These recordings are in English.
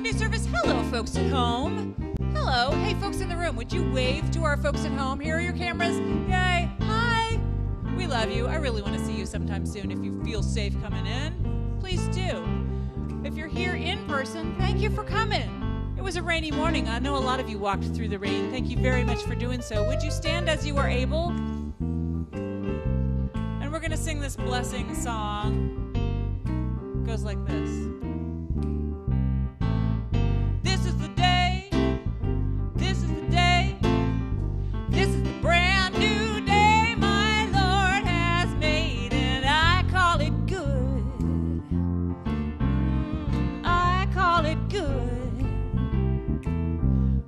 Sunday service. Hello, folks at home. Hello. Hey, folks in the room, would you wave to our folks at home? Here are your cameras. Yay. Hi. We love you. I really want to see you sometime soon. If you feel safe coming in, please do. If you're here in person, thank you for coming. It was a rainy morning. I know a lot of you walked through the rain. Thank you very much for doing so. Would you stand as you are able? And we're going to sing this blessing song. It goes like this. This is the day. This is the day. This is the brand new day my Lord has made, and I call it good. I call it good.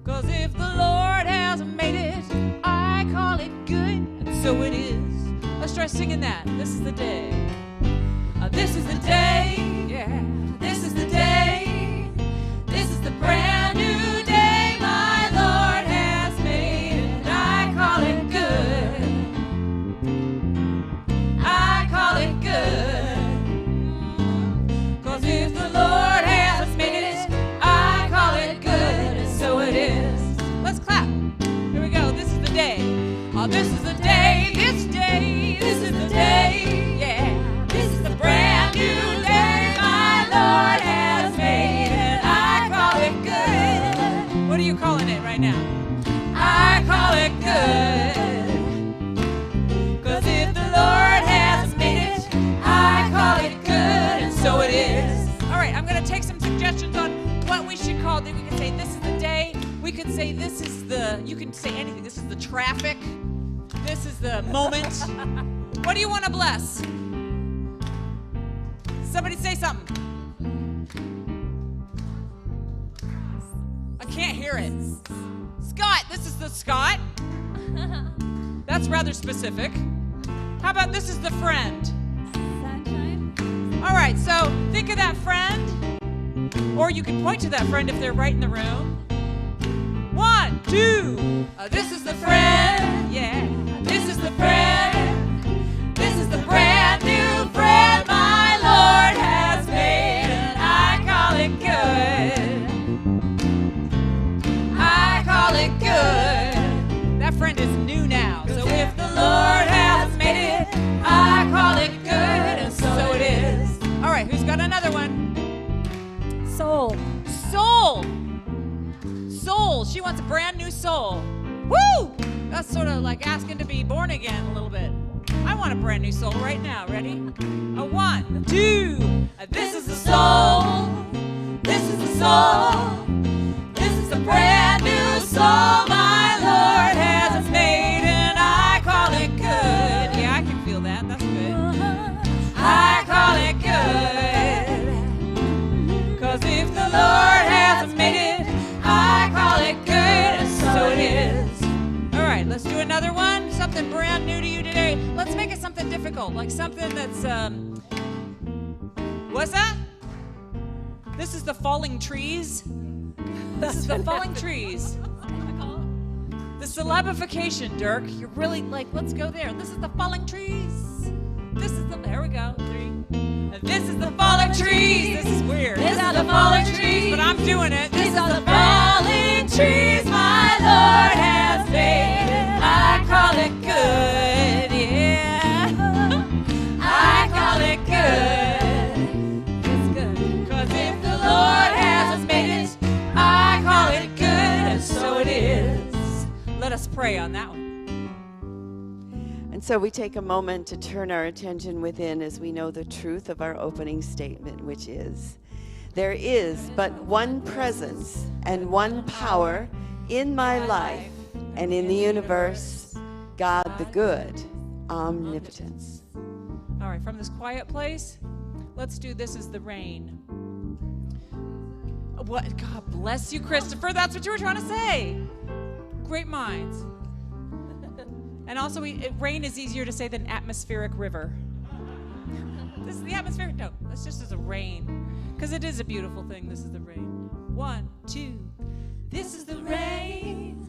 'Cause if the Lord has made it, I call it good, and so it is. Let's try singing that. This is the day. This is the day. Yeah. This is the day. This is the brand new day my Lord has made, and I call it good. I call it good. 'Cause if the Lord has made it, I call it good, and so it is. Let's clap. Here we go. This is the day. Oh, this is the day. This day. This is the day. Yeah. This is the brand new day my Lord has made, and I call it good. What are you calling it right now? I call it good. 'Cause if the Lord has made it, I call it good, and so it is. All right, I'm going to take some suggestions on what we should call it. We can say this is the day. We could say this is the, you can say anything. This is the traffic. This is the moment. What do you want to bless? Somebody say something. hear it. Scott, this is the Scott. That's rather specific. How about this is the friend? Sunshine. All right, so think of that friend, or you can point to that friend if they're right in the room. 1, 2. This is the friend. Yeah. This is the friend. This is the brand new friend my Lord has made, and I call it good. I call it good. That friend is new now. So if the Lord has made it, I call it good, and so it is. All right, who's got another one? Soul. Soul. Soul. She wants a brand new soul. Woo! That's sort of like asking to be born again a little bit. I want a brand new soul right now. Ready? 1, 2. This is the soul. This is the soul. This is the brand new soul my Lord has made, and I call it good. Yeah, I can feel that. That's good. I call it good. 'Cause if the Lord has made it, I call it good, and so it is. All right, let's do another one. Something brand new to you today. Let's make it something difficult, like something that's, what's that? This is the falling trees. This is the falling trees. The celebification, Dirk. You're really like, let's go there. This is the falling trees. This is the, there we go. 3. This is the falling trees. This is weird. These are the falling trees, but I'm doing it. These are the falling trees my Lord has made. I call it good, yeah. I call it good. It's good. 'Cause if the Lord has made it, I call it good, and so it is. Let us pray on that one. And so we take a moment to turn our attention within as we know the truth of our opening statement, which is, there is but one presence and one power in my life and in the universe, God the good, omnipotence. All right, from this quiet place, let's do This Is the Rain. What? God bless you, Christopher. That's what you were trying to say. Great minds. And also, rain is easier to say than atmospheric river. This is the atmospheric. No, that's just as a rain. Because it is a beautiful thing. This is the rain. 1, 2. This is the rain.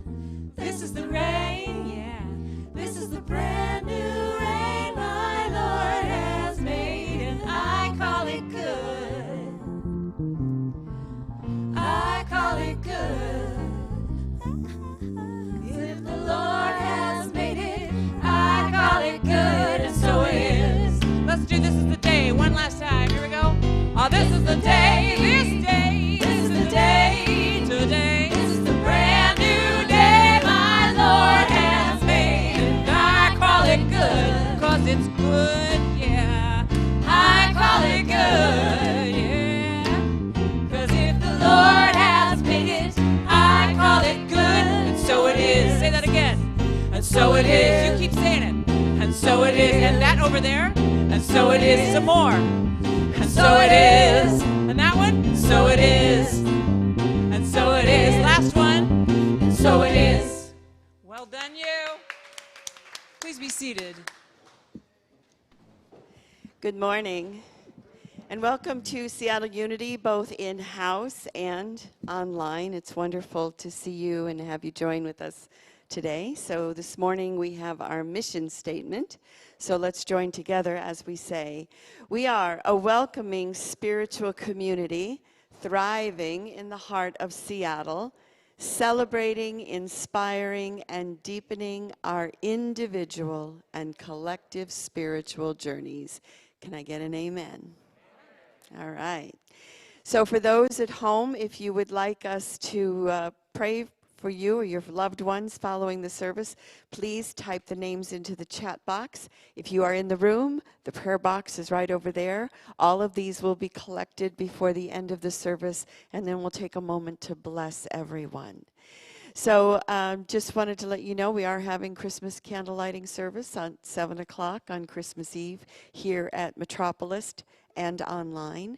This is the rain. Yeah. This is the brand new rain my Lord has made, and I call it good. I call it good. If the Lord has made it, I call it good, and so it is. Let's do This Is the Day one last time. Here we go. Oh, this is the day, this day. This is the day, today. This is the brand new day my Lord has made, and I call it good, 'cause it's good, yeah. I call it good, yeah. 'Cause if the Lord has made it, I call it good, and so it is. Say that again. And so it is. You keep saying it. And so it is. And that over there. And so it is. Some more. And so it is. And that one. And so it is. And so it is. Last one. And so it is. Well done, you. Please be seated. Good morning, and welcome to Seattle Unity, both in-house and online. It's wonderful to see you and have you join with us today. So this morning we have our mission statement. So let's join together as we say, we are a welcoming spiritual community thriving in the heart of Seattle, celebrating, inspiring, and deepening our individual and collective spiritual journeys. Can I get an amen? All right. So for those at home, if you would like us to pray for you or your loved ones following the service, please type the names into the chat box. If you are in the room, the prayer box is right over there. All of these will be collected before the end of the service, and then we'll take a moment to bless everyone. So just wanted to let you know we are having Christmas candle lighting service on 7 o'clock on Christmas Eve here at Metropolis and online.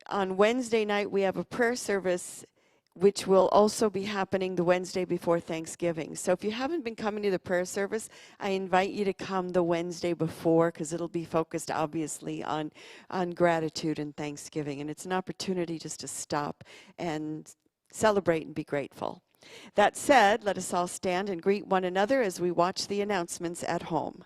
on Wednesday night, we have a prayer service which will also be happening the Wednesday before Thanksgiving. So if you haven't been coming to the prayer service, I invite you to come the Wednesday before, because it'll be focused obviously on gratitude and Thanksgiving. And it's an opportunity just to stop and celebrate and be grateful. That said, let us all stand and greet one another as we watch the announcements at home.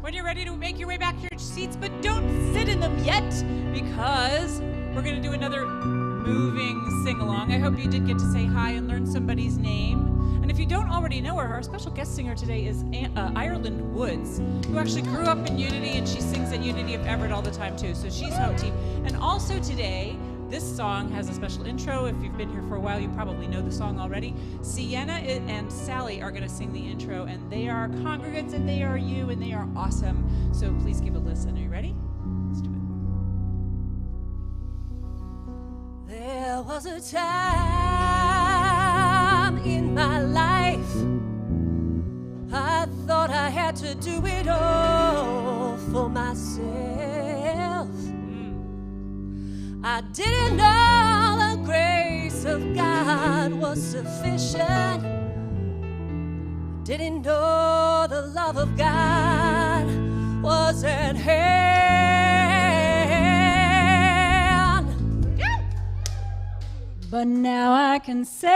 When you're ready to make your way back to your seats, but don't sit in them yet, because we're going to do another moving sing-along. I hope you did get to say hi and learn somebody's name. And if you don't already know her, our special guest singer today is Ireland Woods, who actually grew up in Unity, and she sings at Unity of Everett all the time too, so she's home team. And also today, this song has a special intro. If you've been here for a while, you probably know the song already. Sienna and Sally are going to sing the intro, and they are congregants, and they are you, and they are awesome. So please give a listen. Are you ready? Let's do it. There was a time in my life I thought I had to do it all for myself. I didn't know the grace of God was sufficient. Didn't know the love of God was at hand. But now I can say,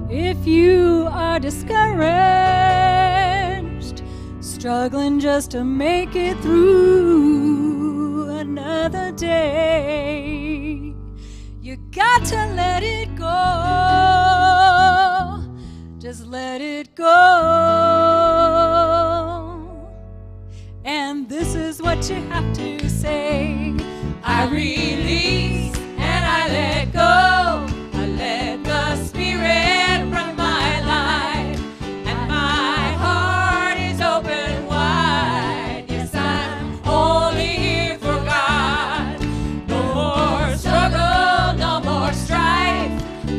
if you are discouraged, struggling just to make it through another day, you got to let it go. Just let it go. And this is what you have to say: I release and I let go. I let the Spirit run my life, and my heart is open wide. Yes, I'm only here for God. No more struggle, no more strife.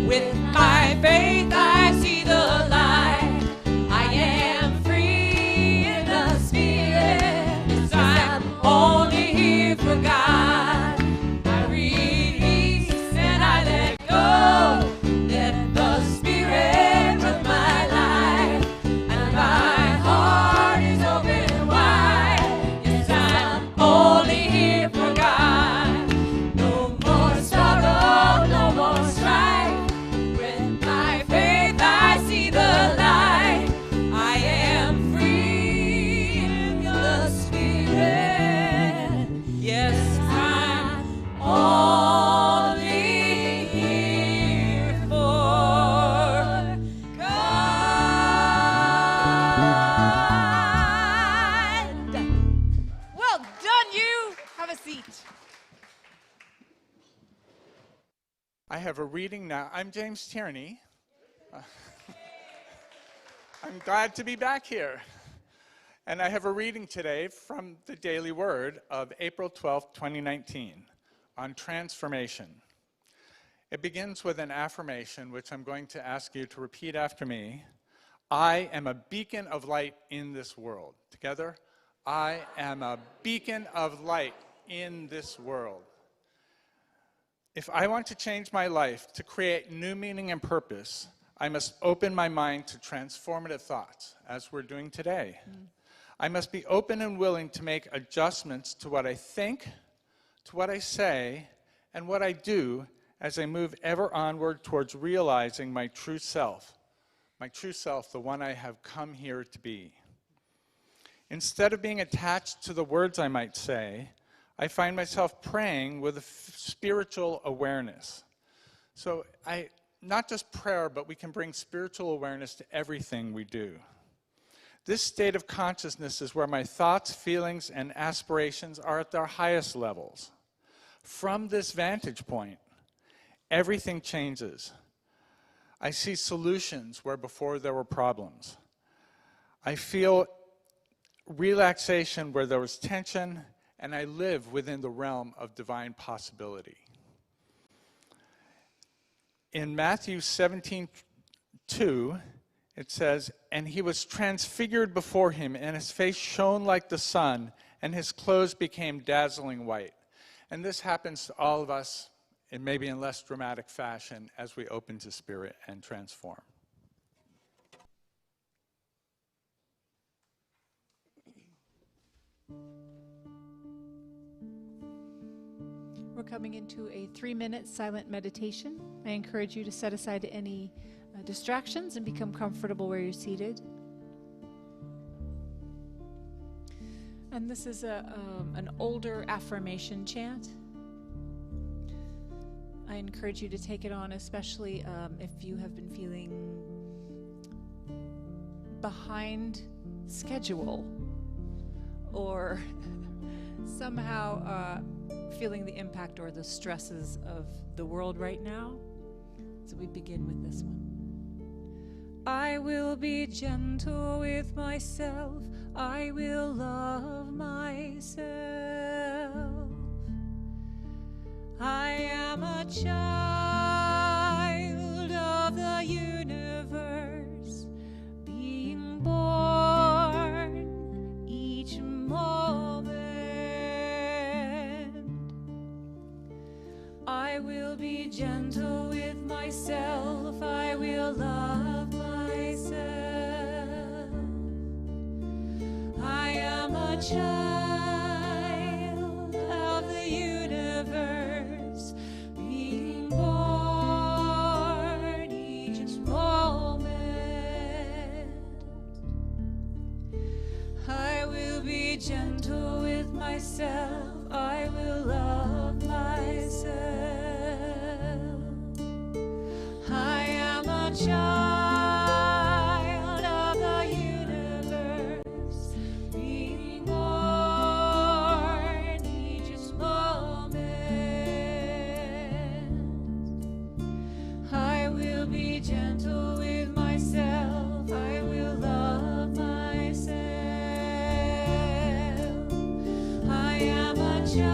With my faith I see the light. I am free in the Spirit. Yes, I'm only here for God. I release and I let go. Let the Spirit run my life, and my heart is open wide. Yes, I'm only here for God. No more struggle, no more strife. With my faith I see the light. I am free in the Spirit. Yes, I'm only here for God. Well done, you. Have a seat. I have a reading now. I'm James Tierney. I'm glad to be back here. And I have a reading today from the Daily Word of April 12th, 2019, on transformation. It begins with an affirmation, which I'm going to ask you to repeat after me. I am a beacon of light in this world. Together, I am a beacon of light in this world. If I want to change my life, to create new meaning and purpose, I must open my mind to transformative thoughts, as we're doing today. I must be open and willing to make adjustments to what I think, to what I say, and what I do as I move ever onward towards realizing my true self, the one I have come here to be. Instead of being attached to the words I might say, I find myself praying with a spiritual awareness. So not just prayer, but we can bring spiritual awareness to everything we do. This state of consciousness is where my thoughts, feelings, and aspirations are at their highest levels. From this vantage point, everything changes. I see solutions where before there were problems. I feel relaxation where there was tension, and I live within the realm of divine possibility. In Matthew 17:2, it says, "And he was transfigured before him, and his face shone like the sun, and his clothes became dazzling white." And this happens to all of us, and maybe in less dramatic fashion, as we open to Spirit and transform. We're coming into a 3-minute silent meditation. I encourage you to set aside any distractions and become comfortable where you're seated. And this is an older affirmation chant. I encourage you to take it on, especially if you have been feeling behind schedule or somehow feeling the impact or the stresses of the world right now. So we begin with this one. I will be gentle with myself. I will love myself. I am a child of the universe, being born each moment. I will be gentle with myself. I will love myself. I am a child of the universe, being born each moment. I will be gentle with myself. I will love myself. I am a child of the universe, being born each moment. I will be gentle with myself. I will love myself. I am a child.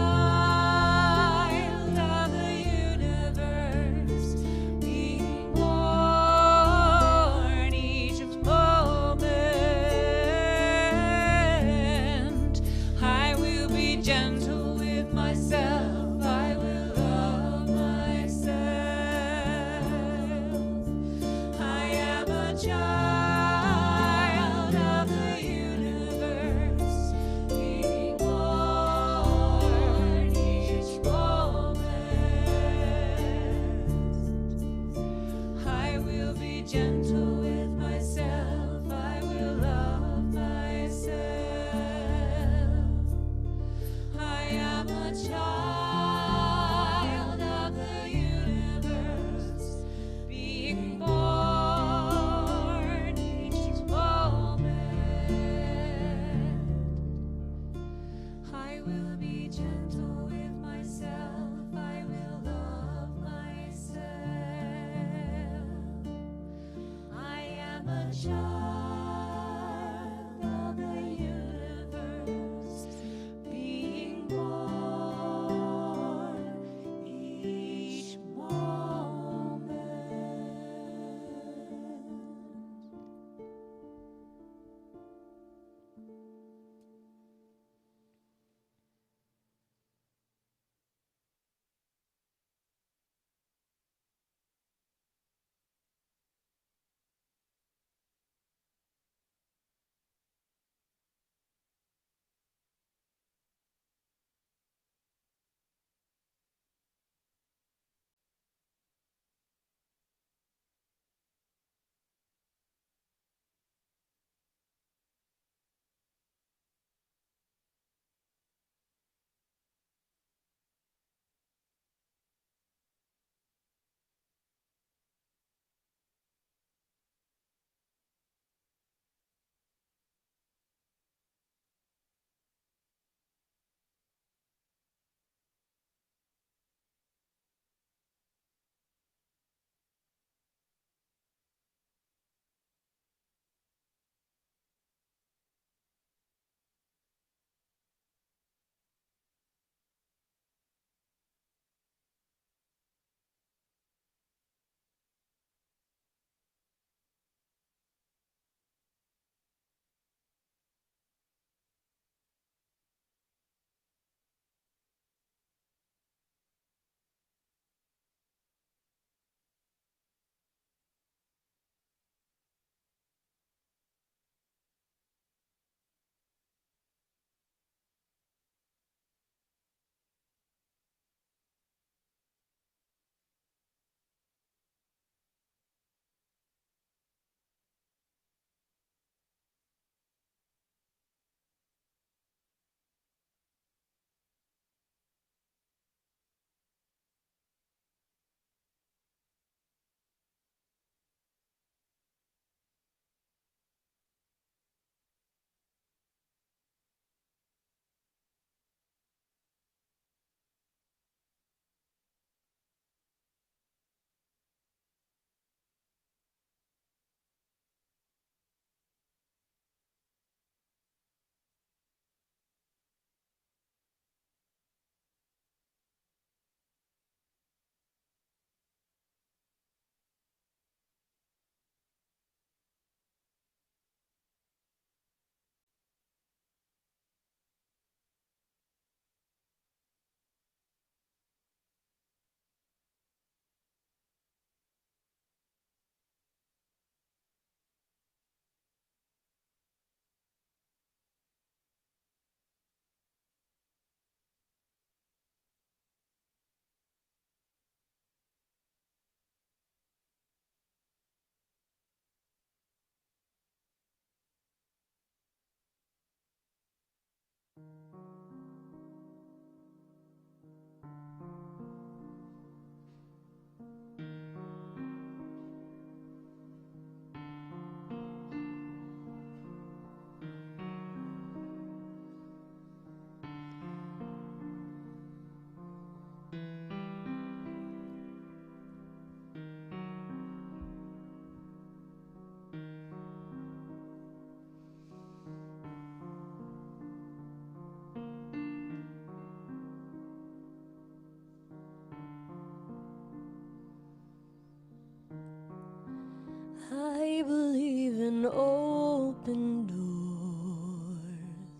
open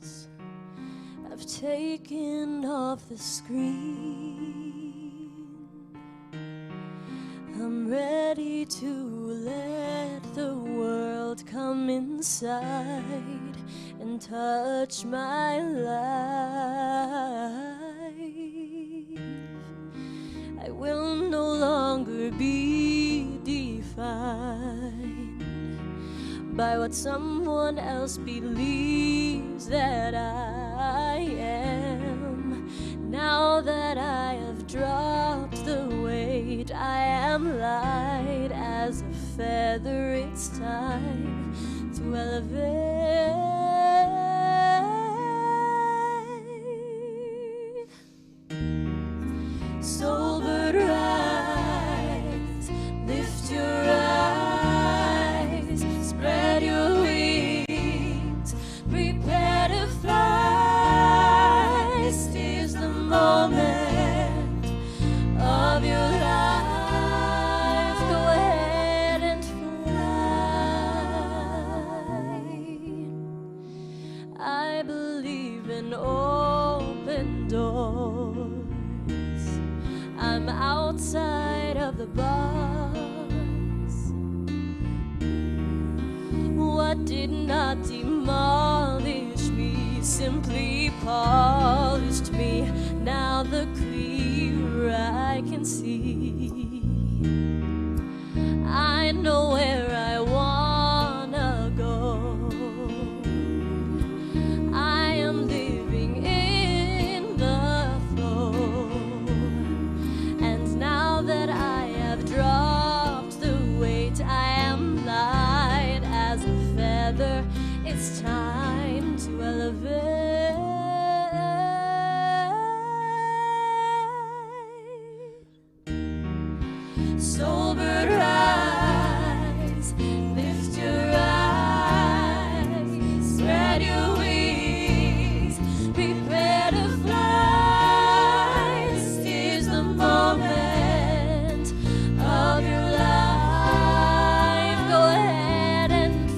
doors. I've taken off the screen. I'm ready to let the world come inside and touch my life. I will no longer be defined by what someone else believes that I am. Now that I have dropped the weight, I am light as a feather. It's time to elevate. Sober rise, lift your eyes, spread your wings, prepare to fly. This is the moment of your life. Go ahead and fly. I believe in open doors. I'm outside of the box. What did not demolish me simply polished me. Now the clearer I can see, I know where I wanna go. I am living in the flow. Now that I have dropped the weight, I am light as a feather. It's time to elevate. Sober rise, lift your eyes, spread your wings, prepare to fly. This is the moment of your life. Go ahead and fly.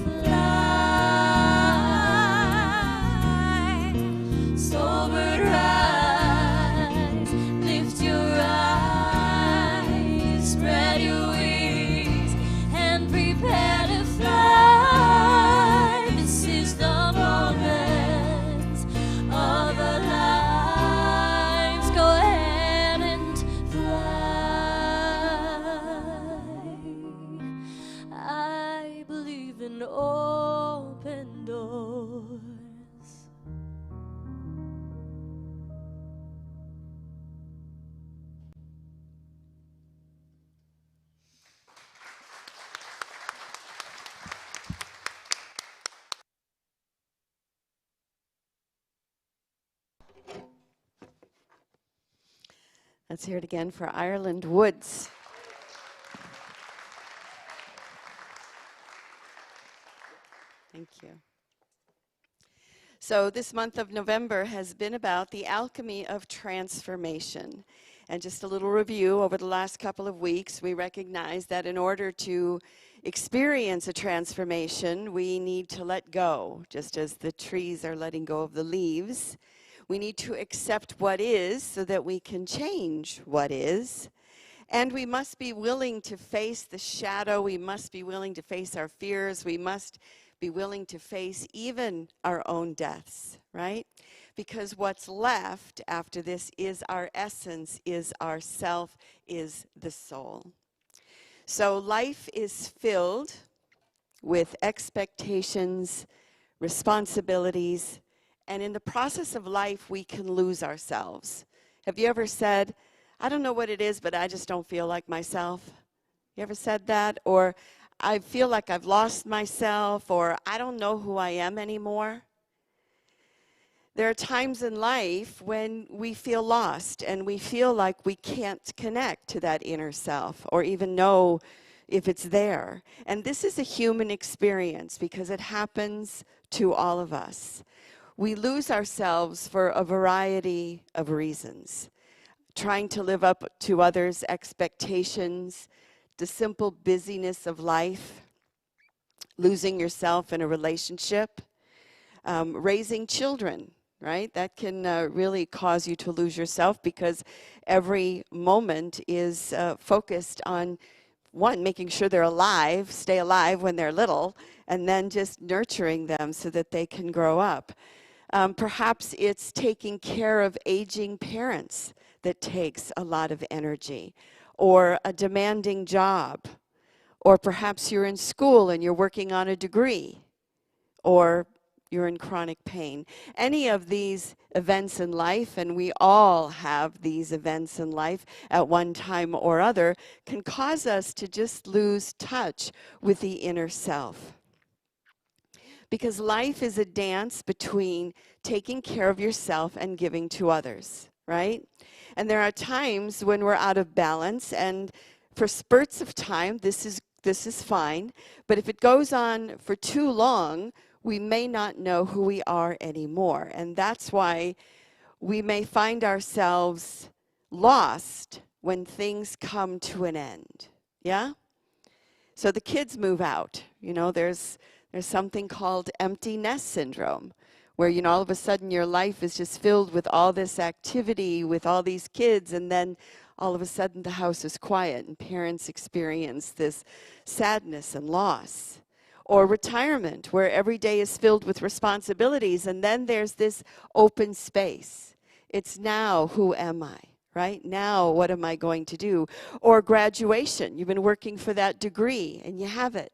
Sober rise, lift your eyes, spread your wings, and prepare to fly. This is the moment of our lives. Go ahead and fly. I believe in open doors. Let's hear it again for Ireland Woods. Thank you. So this month of November has been about the alchemy of transformation. And just a little review, over the last couple of weeks, we recognize that in order to experience a transformation, we need to let go, just as the trees are letting go of the leaves. We need to accept what is so that we can change what is. And we must be willing to face the shadow. We must be willing to face our fears. We must be willing to face even our own deaths, right? Because what's left after this is our essence, is our self, is the soul. So life is filled with expectations, responsibilities, and in the process of life, we can lose ourselves. Have you ever said, I don't know what it is, but I just don't feel like myself? You ever said that? Or I feel like I've lost myself, or I don't know who I am anymore. There are times in life when we feel lost and we feel like we can't connect to that inner self or even know if it's there. And this is a human experience because it happens to all of us. We lose ourselves for a variety of reasons. Trying to live up to others' expectations, the simple busyness of life, losing yourself in a relationship, raising children, right? That can really cause you to lose yourself because every moment is focused on, one, making sure they're alive, stay alive when they're little, and then just nurturing them so that they can grow up. Perhaps it's taking care of aging parents that takes a lot of energy, or a demanding job, or perhaps you're in school and you're working on a degree, or you're in chronic pain. Any of these events in life, and we all have these events in life at one time or other, can cause us to just lose touch with the inner self. Because life is a dance between taking care of yourself and giving to others, right? And there are times when we're out of balance, and for spurts of time, this is fine. But if it goes on for too long, we may not know who we are anymore. And that's why we may find ourselves lost when things come to an end. Yeah? So the kids move out. You know, there's something called empty nest syndrome, where, you know, all of a sudden your life is just filled with all this activity, with all these kids, and then all of a sudden the house is quiet and parents experience this sadness and loss. Or retirement, where every day is filled with responsibilities, and then there's this open space. It's now, who am I, right? Now, what am I going to do? Or graduation, you've been working for that degree, and you have it.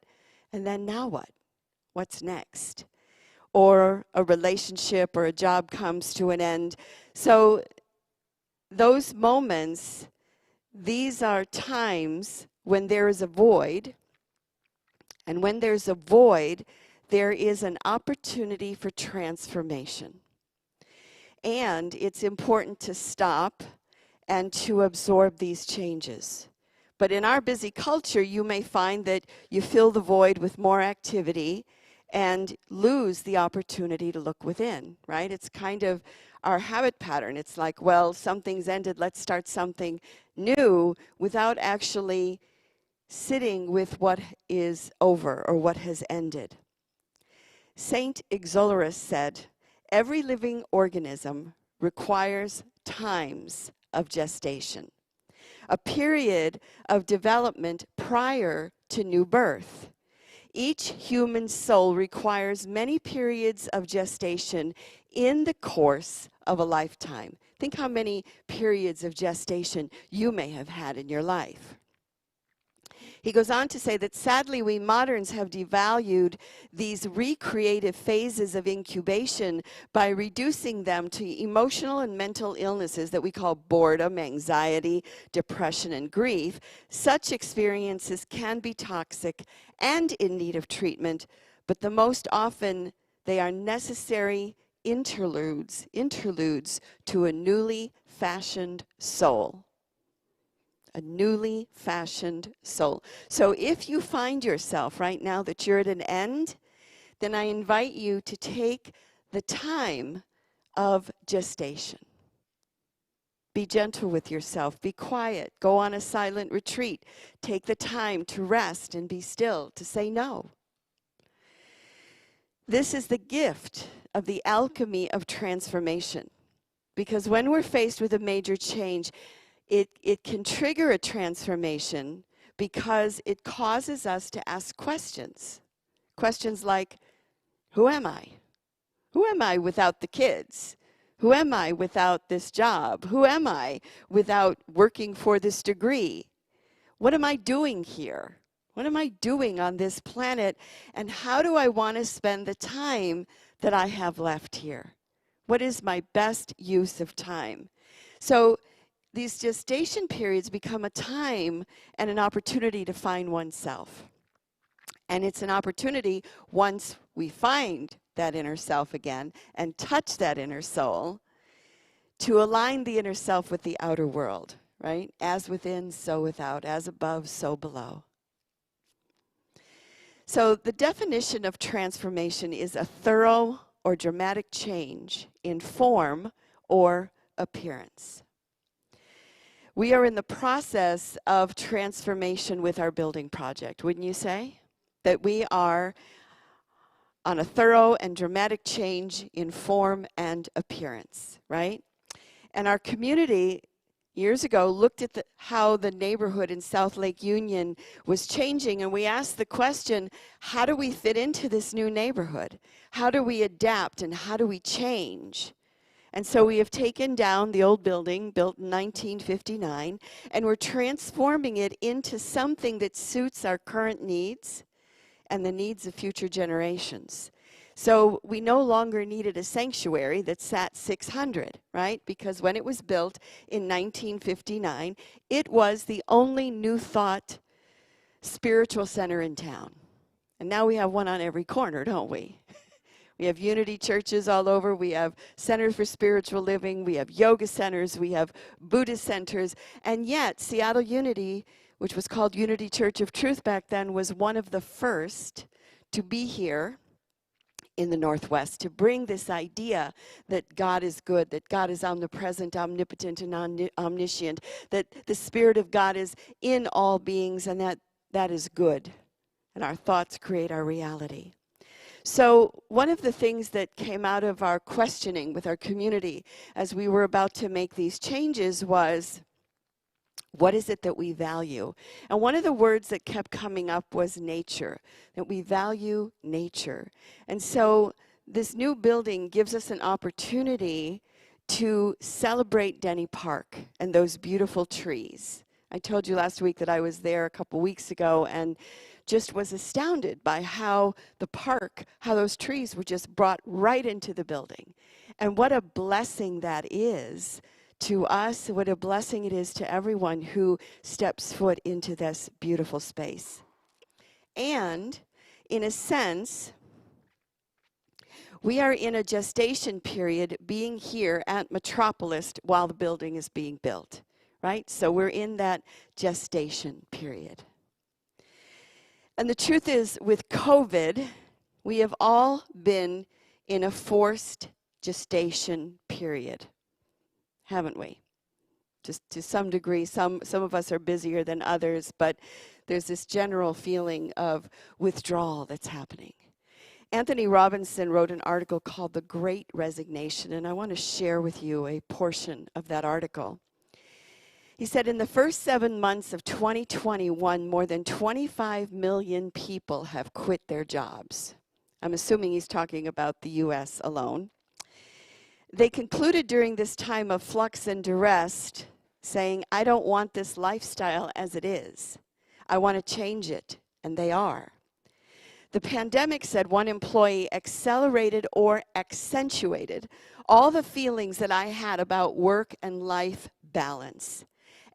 And then now what? What's next? Or a relationship or a job comes to an end. So those moments, these are times when there is a void. And when there's a void, there is an opportunity for transformation. And it's important to stop and to absorb these changes. But in our busy culture, you may find that you fill the void with more activity and lose the opportunity to look within, right? It's kind of our habit pattern. It's like, well, something's ended, let's start something new, without actually sitting with what is over or what has ended. Saint Exulrus said, every living organism requires times of gestation, a period of development prior to new birth. Each human soul requires many periods of gestation in the course of a lifetime. Think how many periods of gestation you may have had in your life. He goes on to say that sadly we moderns have devalued these recreative phases of incubation by reducing them to emotional and mental illnesses that we call boredom, anxiety, depression, and grief. Such experiences can be toxic and in need of treatment, but the most often they are necessary interludes to a newly fashioned soul. A newly fashioned soul. So if you find yourself right now that you're at an end, then I invite you to take the time of gestation. Be gentle with yourself. Be quiet. Go on a silent retreat. Take the time to rest and be still, to say no. This is the gift of the alchemy of transformation. Because when we're faced with a major change, it can trigger a transformation because it causes us to ask questions. Questions like, who am I? Who am I without the kids? Who am I without this job? Who am I without working for this degree? What am I doing here? What am I doing on this planet? And how do I want to spend the time that I have left here? What is my best use of time? So these gestation periods become a time and an opportunity to find oneself. And it's an opportunity, once we find that inner self again and touch that inner soul, to align the inner self with the outer world, right? As within, so without. As above, so below. So the definition of transformation is a thorough or dramatic change in form or appearance. We are in the process of transformation with our building project, wouldn't you say? that we are on a thorough and dramatic change in form and appearance, right? And our community years ago looked at how the neighborhood in South Lake Union was changing, and we asked the question, how do we fit into this new neighborhood? How do we adapt and how do we change? And so we have taken down the old building, built in 1959, and we're transforming it into something that suits our current needs and the needs of future generations. So we no longer needed a sanctuary that sat 600, right? Because when it was built in 1959, it was the only New Thought spiritual center in town. And now we have one on every corner, don't we? We have unity churches all over. We have centers for spiritual living. We have yoga centers. We have Buddhist centers. And yet, Seattle Unity, which was called Unity Church of Truth back then, was one of the first to be here in the Northwest, to bring this idea that God is good, that God is omnipresent, omnipotent, and omniscient, that the Spirit of God is in all beings, and that is good. And our thoughts create our reality. So one of the things that came out of our questioning with our community as we were about to make these changes was, what is it that we value? And one of the words that kept coming up was nature, that we value nature. And so this new building gives us an opportunity to celebrate Denny Park and those beautiful trees. I told you last week that I was there a couple weeks ago and just was astounded by how the park, how those trees were just brought right into the building. And what a blessing that is to us, what a blessing it is to everyone who steps foot into this beautiful space. And in a sense, we are in a gestation period being here at Metropolis while the building is being built, right? So we're in that gestation period. And the truth is, with COVID, we have all been in a forced gestation period, haven't we? Just to some degree, some of us are busier than others, but there's this general feeling of withdrawal that's happening. Anthony Robinson wrote an article called The Great Resignation, and I want to share with you a portion of that article. He said, in the first 7 months of 2021, more than 25 million people have quit their jobs. I'm assuming he's talking about the U.S. alone. They concluded during this time of flux and duress, saying, I don't want this lifestyle as it is. I want to change it, and they are. The pandemic, said one employee, accelerated or accentuated all the feelings that I had about work and life balance.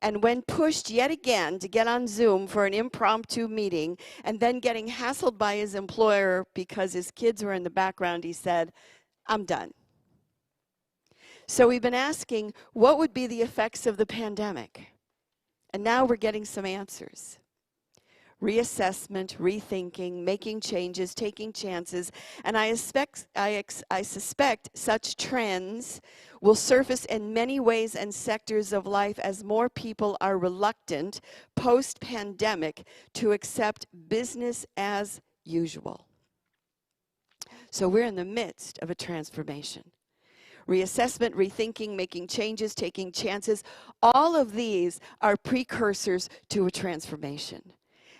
And when pushed yet again to get on Zoom for an impromptu meeting and then getting hassled by his employer because his kids were in the background, he said, I'm done. So we've been asking, what would be the effects of the pandemic? And now we're getting some answers. Reassessment, rethinking, making changes, taking chances, and I suspect such trends will surface in many ways and sectors of life as more people are reluctant post-pandemic to accept business as usual. So we're in the midst of a transformation. Reassessment, rethinking, making changes, taking chances, all of these are precursors to a transformation.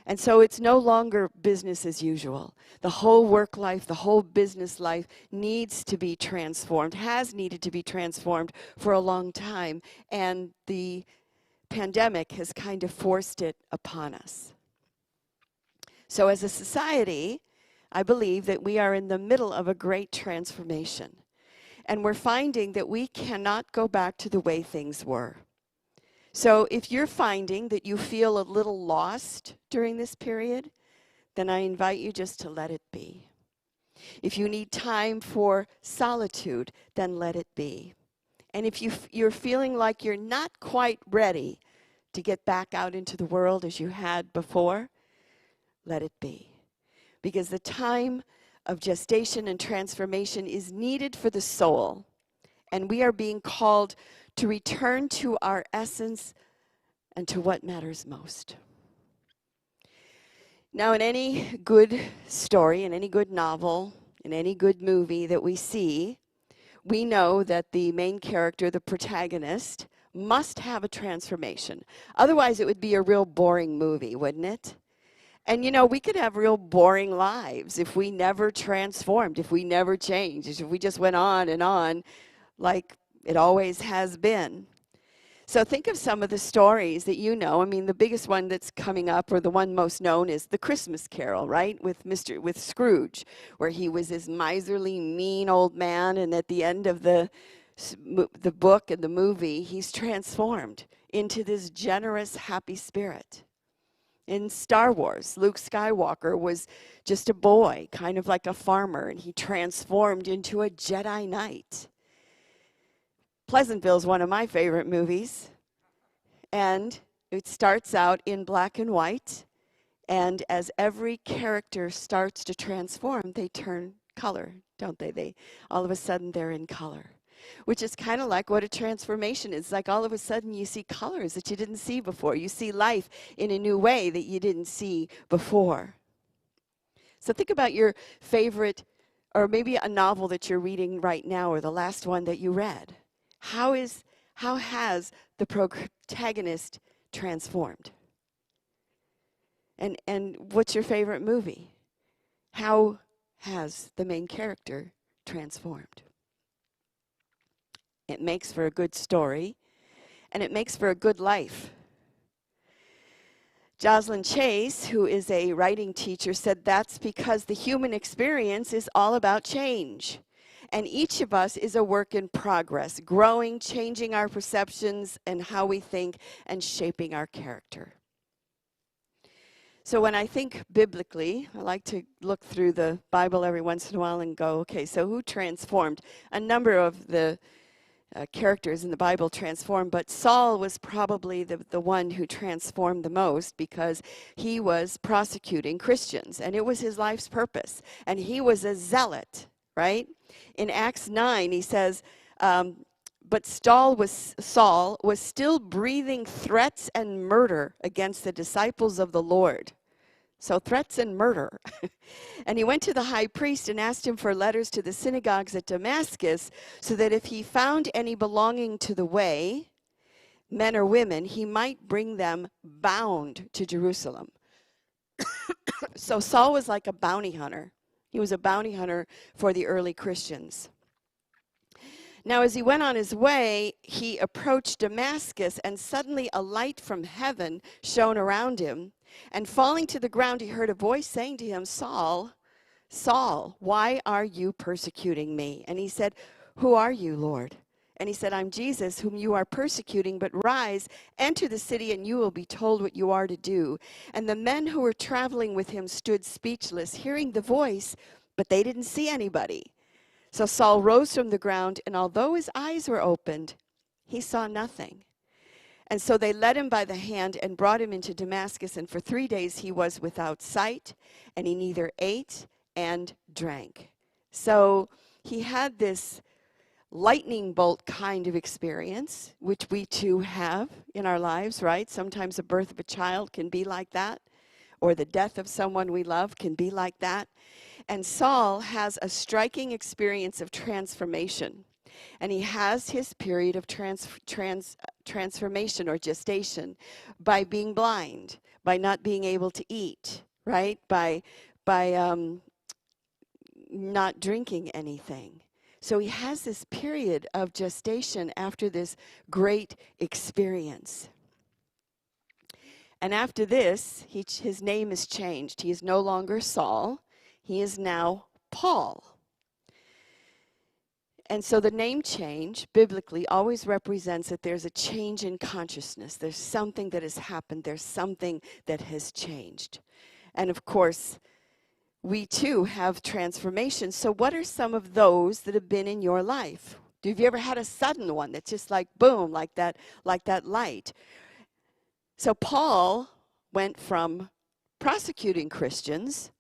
And so it's no longer business as usual. The whole work life, the whole business life needs to be transformed, has needed to be transformed for a long time. And the pandemic has kind of forced it upon us. So as a society, I believe that we are in the middle of a great transformation. And we're finding that we cannot go back to the way things were. So if you're finding that you feel a little lost during this period, then I invite you just to let it be. If you need time for solitude, then let it be. And if you're feeling like you're not quite ready to get back out into the world as you had before, let it be. Because the time of gestation and transformation is needed for the soul. And we are being called to return to our essence and to what matters most. Now, in any good story, in any good novel, in any good movie that we see, we know that the main character, the protagonist, must have a transformation. Otherwise, it would be a real boring movie, wouldn't it? And you know, we could have real boring lives if we never transformed, if we never changed, if we just went on like it always has been. So think of some of the stories that you know. I mean, the biggest one that's coming up, or the one most known, is The Christmas Carol, right? With Scrooge, where he was this miserly, mean old man, and at the end of the book and the movie, he's transformed into this generous, happy spirit. In Star Wars, Luke Skywalker was just a boy, kind of like a farmer, and he transformed into a Jedi Knight. Pleasantville is one of my favorite movies, and it starts out in black and white, and as every character starts to transform, they turn color, don't they? All of a sudden, they're in color, which is kind of like what a transformation is. Like all of a sudden, you see colors that you didn't see before. You see life in a new way that you didn't see before. So think about your favorite, or maybe a novel that you're reading right now, or the last one that you read. How has the protagonist transformed? And what's your favorite movie? How has the main character transformed? It makes for a good story, and it makes for a good life. Jocelyn Chase, who is a writing teacher, said that's because the human experience is all about change. And each of us is a work in progress, growing, changing our perceptions and how we think, and shaping our character. So when I think biblically, I like to look through the Bible every once in a while and go, okay, so who transformed? A number of the characters in the Bible transformed, but Saul was probably the one who transformed the most, because he was prosecuting Christians, and it was his life's purpose, and he was a zealot, right? In Acts 9, he says, but Saul was still breathing threats and murder against the disciples of the Lord. So threats and murder. And he went to the high priest and asked him for letters to the synagogues at Damascus, so that if he found any belonging to the way, men or women, he might bring them bound to Jerusalem. So Saul was like a bounty hunter. He was a bounty hunter for the early Christians. Now, as he went on his way, he approached Damascus, and suddenly a light from heaven shone around him. And falling to the ground, he heard a voice saying to him, Saul, Saul, why are you persecuting me? And he said, who are you, Lord? And he said, I'm Jesus, whom you are persecuting, but rise, enter the city, and you will be told what you are to do. And the men who were traveling with him stood speechless, hearing the voice, but they didn't see anybody. So Saul rose from the ground, and although his eyes were opened, he saw nothing. And so they led him by the hand and brought him into Damascus, and for 3 days he was without sight, and he neither ate and drank. So he had this lightning bolt kind of experience, which we too have in our lives, right? Sometimes the birth of a child can be like that, or the death of someone we love can be like that. And Saul has a striking experience of transformation. And he has his period of transformation or gestation by being blind, by not being able to eat, right? By not drinking anything. So he has this period of gestation after this great experience. And after this, his name is changed. He is no longer Saul. He is now Paul. And so the name change, biblically, always represents that there's a change in consciousness. There's something that has happened. There's something that has changed. And of course, we too have transformations. So what are some of those that have been in your life? Have you ever had a sudden one that's just like boom, like that light? So Paul went from prosecuting Christians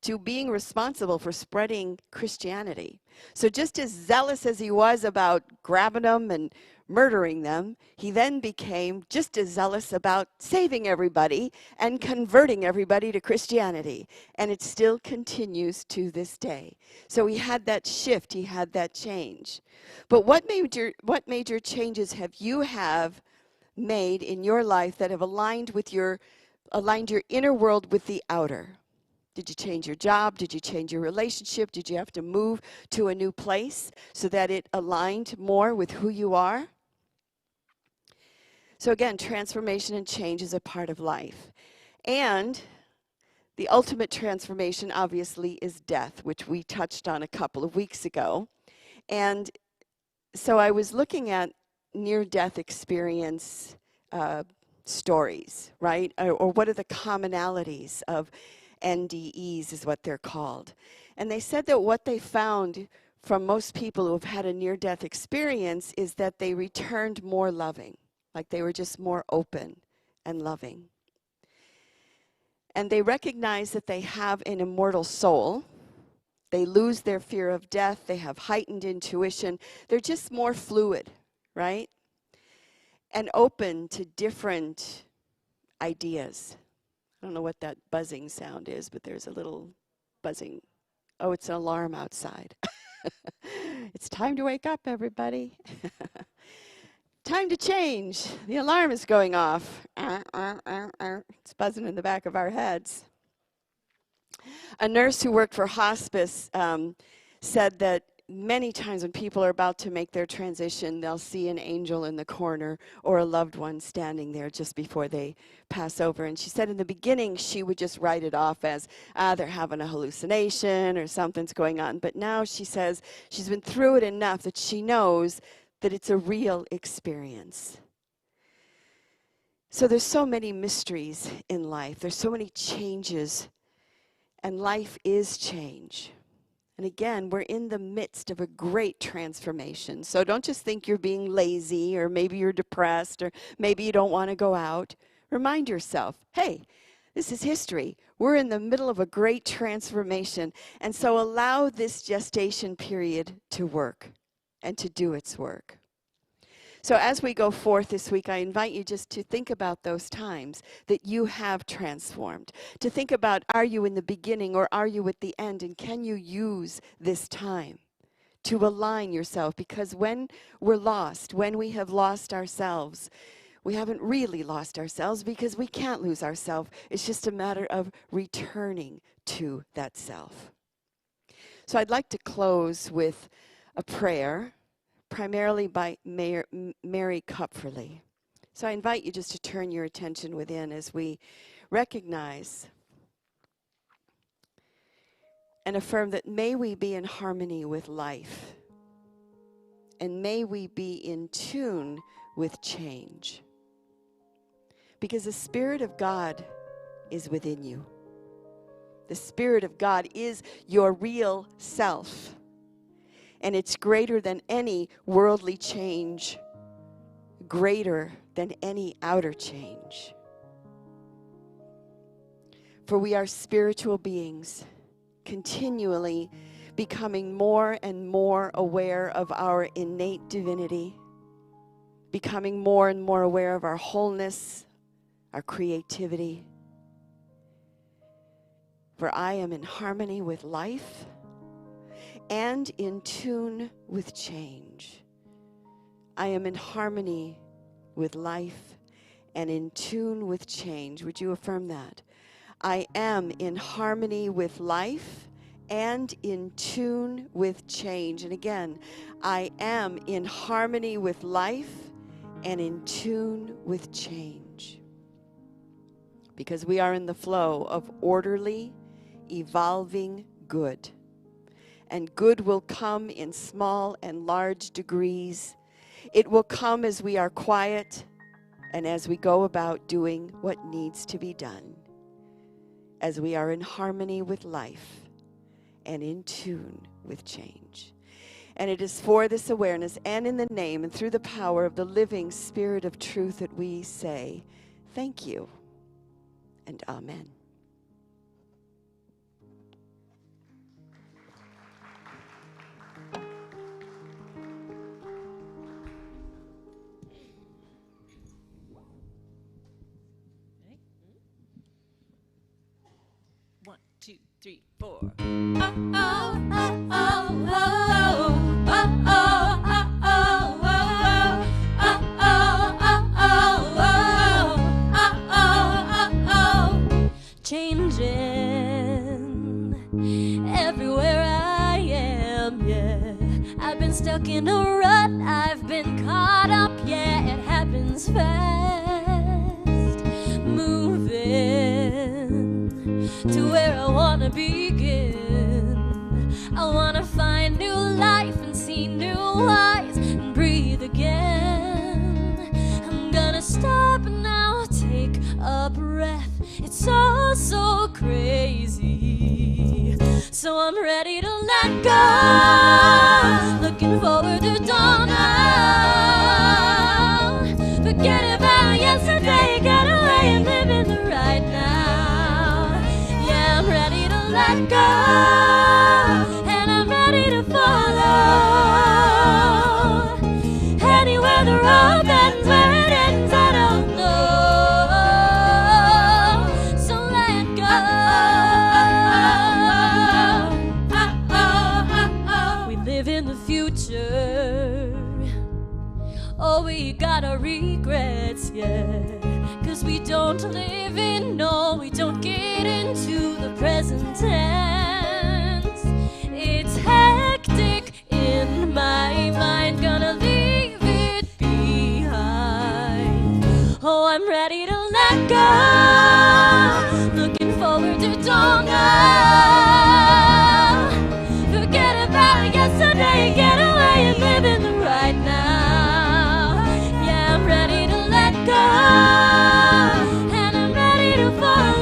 to being responsible for spreading Christianity. So just as zealous as he was about grabbing them and murdering them, he then became just as zealous about saving everybody and converting everybody to Christianity. And it still continues to this day. So he had that shift, he had that change. But what major changes have you made in your life that have aligned your inner world with the outer? Did you change your job? Did you change your relationship? Did you have to move to a new place so that it aligned more with who you are? So again, transformation and change is a part of life. And the ultimate transformation, obviously, is death, which we touched on a couple of weeks ago. And so I was looking at near-death experience stories, right? Or what are the commonalities of NDEs is what they're called. And they said that what they found from most people who have had a near-death experience is that they returned more loving, like they were just more open and loving. And they recognize that they have an immortal soul. They lose their fear of death. They have heightened intuition. They're just more fluid, right? And open to different ideas. I don't know what that buzzing sound is, but there's a little buzzing. Oh, it's an alarm outside. It's time to wake up, everybody. Time to change. The alarm is going off. It's buzzing in the back of our heads. A nurse who worked for hospice said that many times when people are about to make their transition, they'll see an angel in the corner or a loved one standing there just before they pass over. And she said in the beginning, she would just write it off as, they're having a hallucination or something's going on. But now she says she's been through it enough that she knows that it's a real experience. So there's so many mysteries in life. There's so many changes, and life is change. And again, we're in the midst of a great transformation. So don't just think you're being lazy, or maybe you're depressed, or maybe you don't want to go out. Remind yourself, hey, this is history. We're in the middle of a great transformation. And so allow this gestation period to work and to do its work. So as we go forth this week, I invite you just to think about those times that you have transformed. To think about, are you in the beginning or are you at the end? And can you use this time to align yourself? Because when we're lost, when we have lost ourselves, we haven't really lost ourselves because we can't lose ourselves. It's just a matter of returning to that self. So I'd like to close with a prayer, primarily by Mary Kupferle. So I invite you just to turn your attention within as we recognize and affirm that may we be in harmony with life, and may we be in tune with change. Because the Spirit of God is within you. The Spirit of God is your real self. And it's greater than any worldly change, greater than any outer change. For we are spiritual beings, continually becoming more and more aware of our innate divinity, becoming more and more aware of our wholeness, our creativity. For I am in harmony with life and in tune with change. I am in harmony with life and in tune with change. Would you affirm that? I am in harmony with life and in tune with change. And again, I am in harmony with life and in tune with change. Because we are in the flow of orderly, evolving good. And good will come in small and large degrees. It will come as we are quiet and as we go about doing what needs to be done, as we are in harmony with life and in tune with change. And it is for this awareness and in the name and through the power of the living Spirit of truth that we say, thank you and amen. 1, 2, 3, 4. Changing everywhere I am, yeah. I've been stuck in a rut, I've been caught up, yeah. It happens fast, moving to where I wanna begin. I wanna find new life and see new eyes and breathe again. I'm gonna stop now, take a breath. It's all so crazy, so I'm ready to let go. Looking forward to dawn now. Forget about yesterday, get away and live in the right now. Yeah, I'm ready to let go, and I'm ready to follow. Anywhere the road bends, where it ends, I don't know. Oh, we got our regrets, yeah. 'Cause we don't live in, no, we don't get into the present tense. It's hectic in my mind, gonna leave it behind. Oh, I'm ready to let go. Looking forward to dawn now. Forget about yesterday, get away and live in the right now. And I'm ready to follow.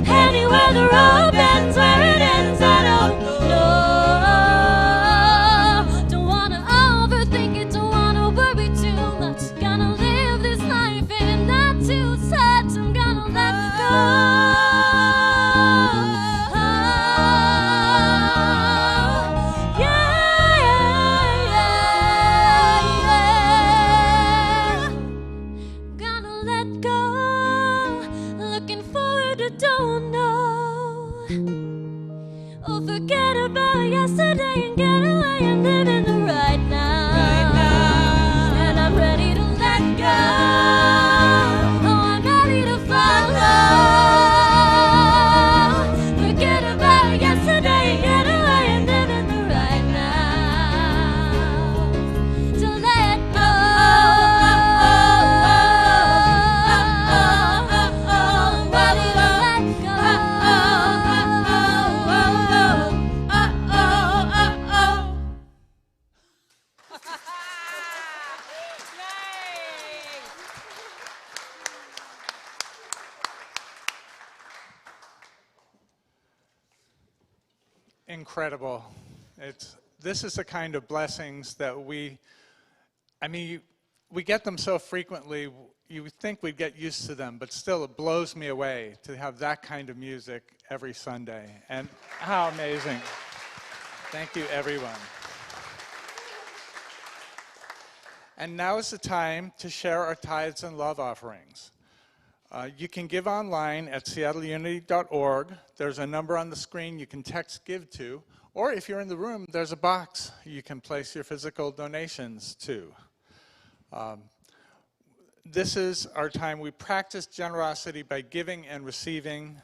Anywhere the road bends, where it ends, I don't know. Don't wanna overthink it, don't wanna worry too much. Gonna live this life and not too sad. I'm gonna let go. Don't know. Oh, forget about yesterday and get away and live in the right now. Right now. And I'm ready to let go. Oh, I'm ready to follow. Forget about yesterday and get away and live in the right now. To let go. Incredible. This is the kind of blessings that we get them so frequently, you would think we'd get used to them, but still it blows me away to have that kind of music every Sunday. And how amazing. Thank you, everyone. And now is the time to share our tithes and love offerings. You can give online at seattleunity.org. There's a number on the screen you can text give to, or if you're in the room, there's a box you can place your physical donations to. This is our time. We practice generosity by giving and receiving.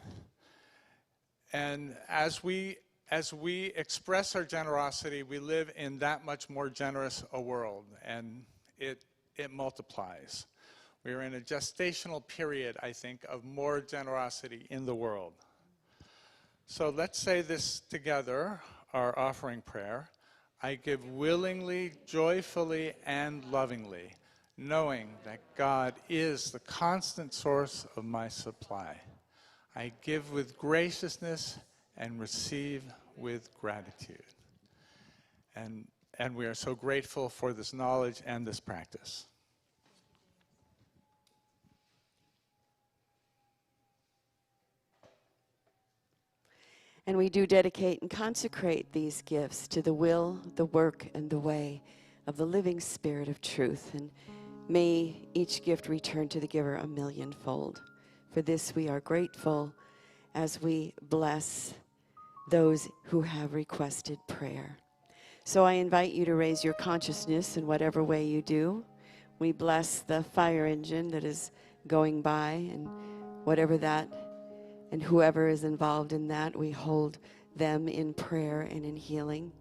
And as we express our generosity, we live in that much more generous a world, and it multiplies. We are in a gestational period, I think, of more generosity in the world. So let's say this together, our offering prayer. I give willingly, joyfully, and lovingly, knowing that God is the constant source of my supply. I give with graciousness and receive with gratitude. And we are so grateful for this knowledge and this practice. And we do dedicate and consecrate these gifts to the will, the work, and the way of the living Spirit of truth. And may each gift return to the giver a millionfold. For this we are grateful as we bless those who have requested prayer. So I invite you to raise your consciousness in whatever way you do. We bless the fire engine that is going by, and whatever that, and whoever is involved in that, we hold them in prayer and in healing.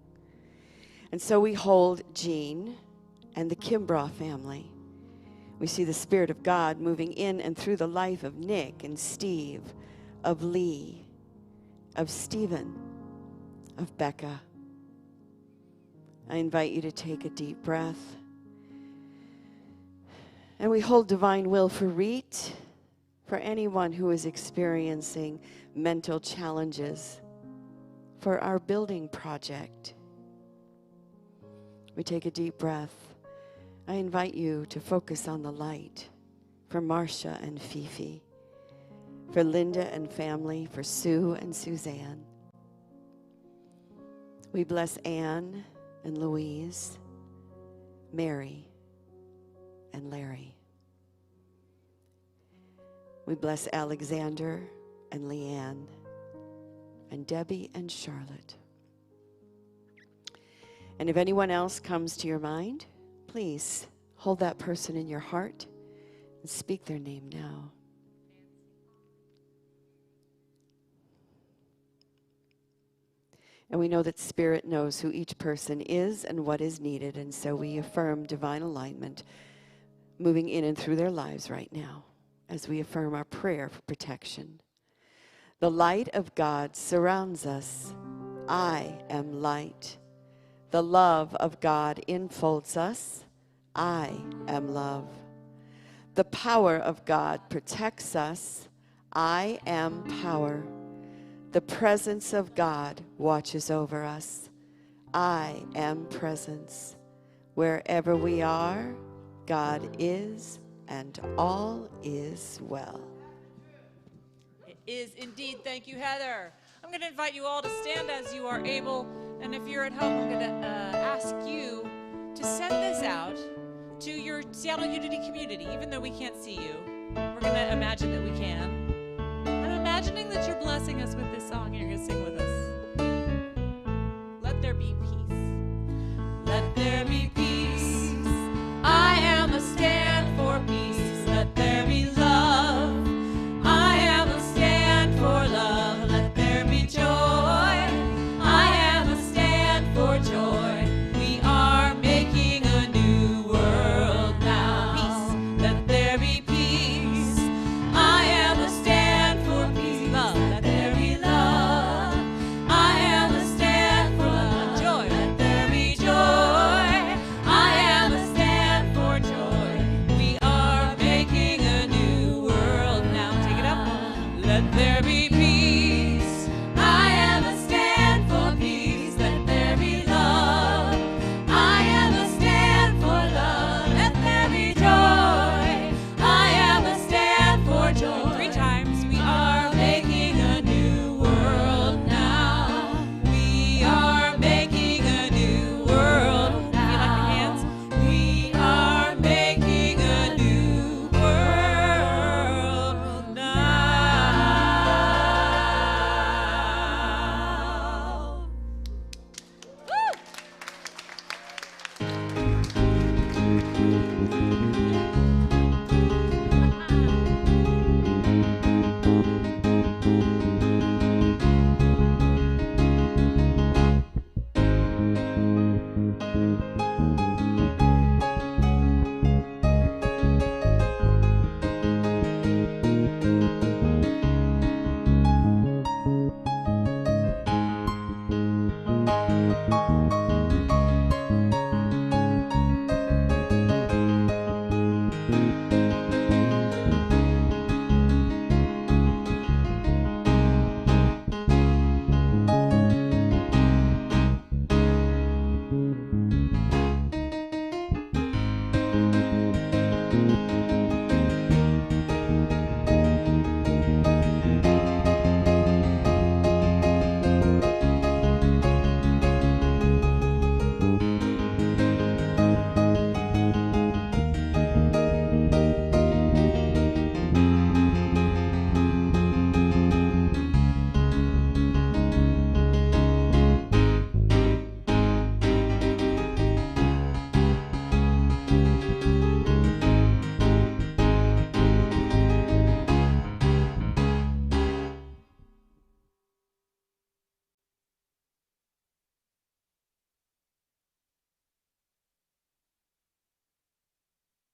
And so we hold Jean and the Kimbrough family. We see the Spirit of God moving in and through the life of Nick and Steve, of Lee, of Stephen, of Becca. I invite you to take a deep breath. And we hold divine will for Reet, for anyone who is experiencing mental challenges, for our building project. We take a deep breath. I invite you to focus on the light for Marcia and Fifi, for Linda and family, for Sue and Suzanne. We bless Anne and Louise, Mary and Larry. We bless Alexander and Leanne, and Debbie and Charlotte. And if anyone else comes to your mind, please hold that person in your heart and speak their name now. And we know that Spirit knows who each person is and what is needed, and so we affirm divine alignment moving in and through their lives right now as we affirm our prayer for protection. The light of God surrounds us. I am light. The love of God enfolds us. I am love. The power of God protects us. I am power. The presence of God watches over us. I am presence. Wherever we are, God is, and all is well. It is indeed. Thank you, Heather. I'm going to invite you all to stand as you are able. And if you're at home, I'm going to ask you to send this out to your Seattle Unity community, even though we can't see you. We're going to imagine that we can. I'm imagining that you're blessing us with this song and you're going to sing with us. Let there be peace. Let there be peace. I am a stand for peace. Let there be love. I am a stand for love. Let there be joy. I am a stand for joy. We are making a new world now. Peace. Let there be peace. I am a stand for peace. Love. Let there be love. I am a stand for love. Joy. Let there be joy. I am a stand for joy. We are making a new world now. Take it up. Let there be